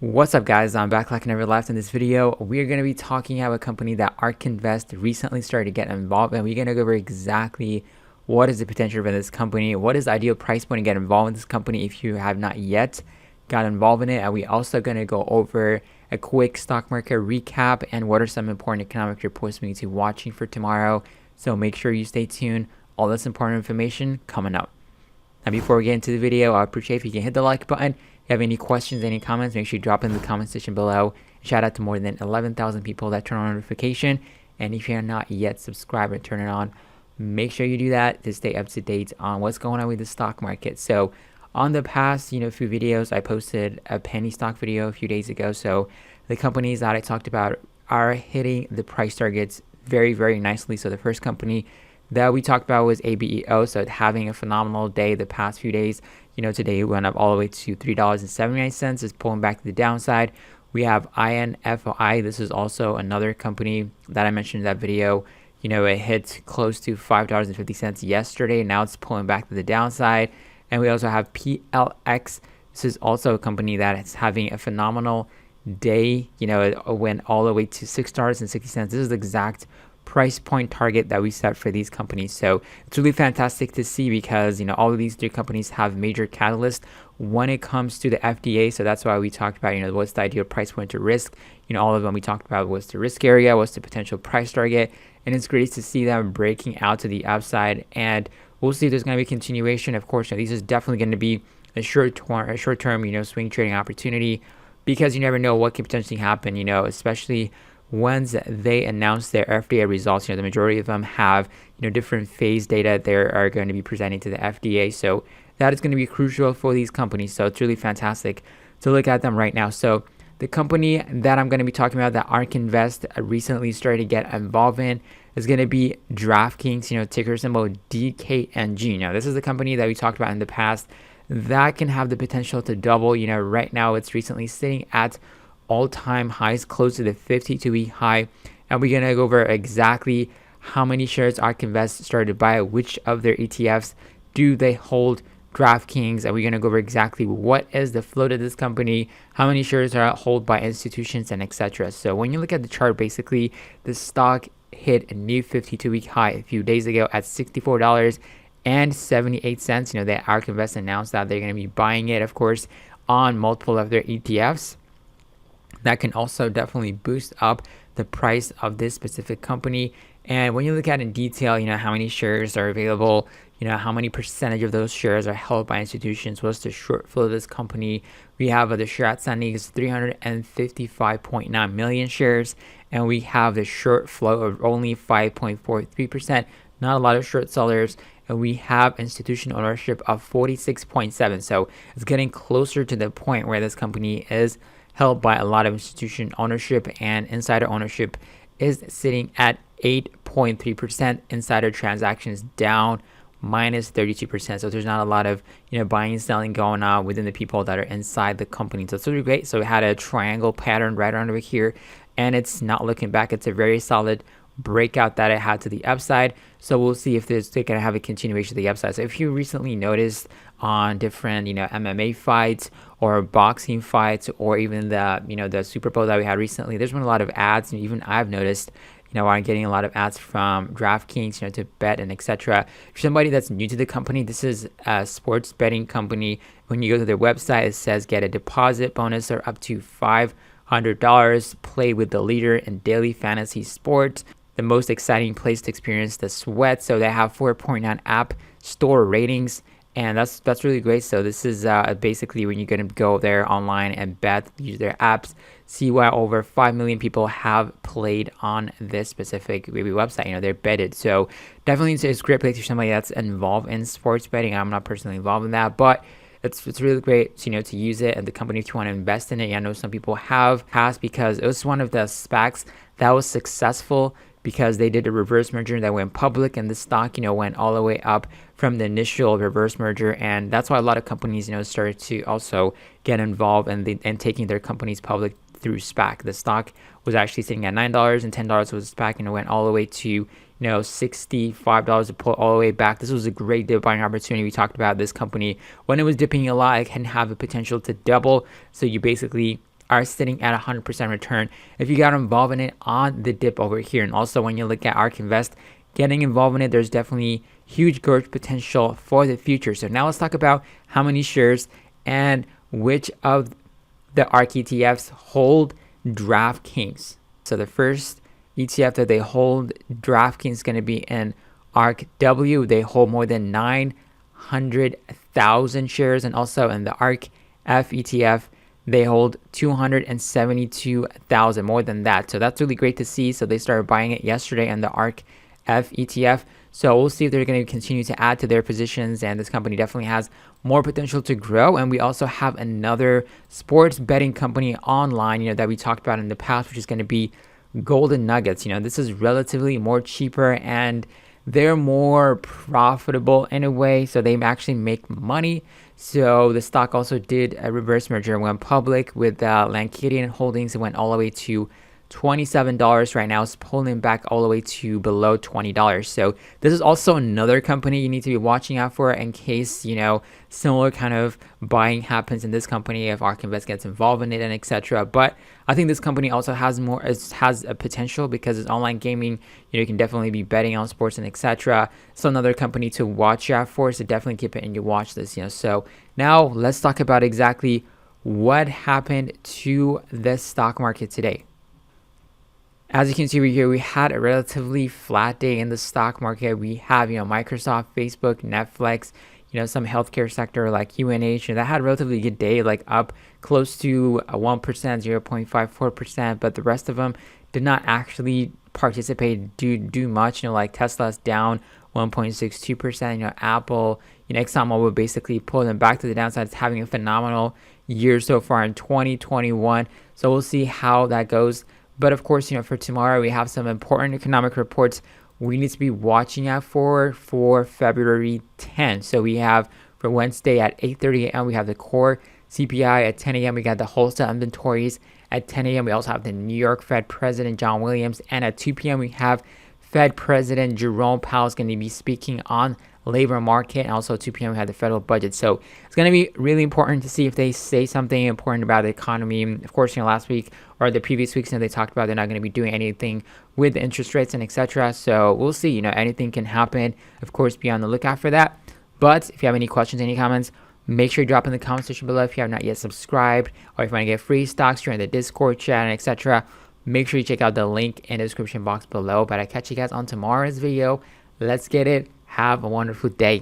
What's up, guys? I'm back like I never left. In this video, we're going to be talking about a company that ARK Invest recently started to get involved in. We're going to go over exactly what is the potential of this company, what is the ideal price point to get involved in this company if you have not yet got involved in it. And we also going to go over a quick stock market recap and what are some important economic reports we need to be watching for tomorrow. So make sure you stay tuned. All this important information coming up. Now, before we get into the video, I appreciate if you can hit the like button. If you have any questions, any comments, make sure you drop in the comment section below. Shout out to more than 11,000 people that turn on notification. And if you're not yet subscribed and turn it on, make sure you do that to stay up to date on what's going on with the stock market. So on the past, few videos, I posted a penny stock video a few days ago. So the companies that I talked about are hitting the price targets very, very nicely. So the first company that we talked about was bngo, so having a phenomenal day the past few days. Today it went up all the way to $3.79. It's pulling back to the downside. We have infoi. This is also another company that I mentioned in that video. It hit close to $5.50 yesterday. Now it's pulling back to the downside. And we also have plx. This is also a company that is having a phenomenal day. It went all the way to $6.60. This is the exact price point target that we set for these companies. So it's really fantastic to see because all of these three companies have major catalysts when it comes to the FDA. So that's why we talked about what's the ideal price point to risk. All of them we talked about what's the risk area, what's the potential price target, and it's great to see them breaking out to the upside. And we'll see if there's going to be continuation. Of course, these is definitely going to be a short-term swing trading opportunity because you never know what can potentially happen. Especially once they announce their FDA results. The majority of them have different phase data they are going to be presenting to the FDA. So that is going to be crucial for these companies. So it's really fantastic to look at them right now. So the company that I'm going to be talking about that ARK Invest recently started to get involved in is going to be DraftKings, ticker symbol DKNG. Now, this is a company that we talked about in the past that can have the potential to double. Right now it's recently sitting at all-time highs, close to the 52-week high. And we're going to go over exactly how many shares ARK Invest started to buy, which of their ETFs do they hold DraftKings, and we're going to go over exactly what is the float of this company, how many shares are held by institutions, and etc. So when you look at the chart, basically the stock hit a new 52-week high a few days ago at $64.78. The ARK Invest announced that they're going to be buying it, of course, on multiple of their ETFs. That can also definitely boost up the price of this specific company. And when you look at in detail, how many shares are available, how many percentage of those shares are held by institutions, what's the short flow of this company. We have the share outstanding is 355.9 million shares, and we have the short flow of only 5.43%. Not a lot of short sellers. And we have institutional ownership of 46.7. So it's getting closer to the point where this company is held by a lot of institution ownership, and insider ownership is sitting at 8.3%. Insider transactions down minus 32%. So there's not a lot of buying and selling going on within the people that are inside the company. So it's really great. So we had a triangle pattern right around over here, and it's not looking back. It's a very solid breakout that it had to the upside. So we'll see if they're going to have a continuation of the upside. So if you recently noticed on different MMA fights or boxing fights, or even the Super Bowl that we had recently, there's been a lot of ads, and even I've noticed I'm getting a lot of ads from DraftKings to bet and etc. For somebody that's new to the company, this is a sports betting company. When you go to their website, it says get a deposit bonus or up to $500, play with the leader in daily fantasy sports, the most exciting place to experience the sweat. So they have 4.9 app store ratings, and that's really great. So this is basically when you're going to go there online and bet, use their apps, see why over 5 million people have played on this specific website. They're betted. So definitely it's a great place for somebody that's involved in sports betting. I'm not personally involved in that, but it's really great to use it. And the company, if you want to invest in it, I know some people have passed because it was one of the SPACs that was successful, because they did a reverse merger that went public, and the stock went all the way up from the initial reverse merger. And that's why a lot of companies started to also get involved and taking their companies public through SPAC. The stock was actually sitting at $9 and $10 was SPAC, and it went all the way to $65 to pull all the way back. This was a great dip buying opportunity. We talked about this company when it was dipping a lot. It can have the potential to double. So you basically are sitting at 100% return if you got involved in it on the dip over here. And also when you look at ARK Invest, getting involved in it, there's definitely huge growth potential for the future. So now let's talk about how many shares and which of the ARK ETFs hold DraftKings. So the first ETF that they hold DraftKings is going to be in ARKW. They hold more than 900,000 shares, and also in the ARK F ETF, they hold 272,000, more than that. So that's really great to see. So they started buying it yesterday in the ARK F ETF. So we'll see if they're going to continue to add to their positions, and this company definitely has more potential to grow. And we also have another sports betting company online, that we talked about in the past, which is going to be Golden Nuggets. This is relatively more cheaper and they're more profitable in a way, so they actually make money. So the stock also did a reverse merger, went public with Lancadian Holdings. It went all the way to $27. Right now it's pulling back all the way to below $20. So this is also another company you need to be watching out for in case similar kind of buying happens in this company, if ARK Invest gets involved in it, and etc. But I think this company also has a potential because it's online gaming. You can definitely be betting on sports and etc. So another company to watch out for, so definitely keep it in your watch list. So now let's talk about exactly what happened to the stock market today. As you can see right here, we had a relatively flat day in the stock market. We have, Microsoft, Facebook, Netflix, some healthcare sector like UNH, that had a relatively good day, like up close to 1%, 0.54%, but the rest of them did not actually participate, do much, like Tesla's down 1.62%, Apple, ExxonMobil basically pulled them back to the downside. It's having a phenomenal year so far in 2021. So we'll see how that goes. But of course, for tomorrow, we have some important economic reports we need to be watching out for February 10th. So we have for Wednesday at 8:30 a.m., we have the core CPI. At 10 a.m., we got the wholesale inventories. At 10 a.m., we also have the New York Fed President John Williams. And at 2 p.m., we have Fed President Jerome Powell is going to be speaking on labor market, and also 2 p.m. we have the federal budget. So it's going to be really important to see if they say something important about the economy. Of course, last week or the previous weeks, they talked about they're not going to be doing anything with the interest rates and etc. So we'll see. Anything can happen. Of course, be on the lookout for that. But if you have any questions, any comments, make sure you drop in the comment section below. If you have not yet subscribed, or if you want to get free stocks, join the Discord chat and etc., make sure you check out the link in the description box below. But I catch you guys on tomorrow's video. Let's get it. Have a wonderful day.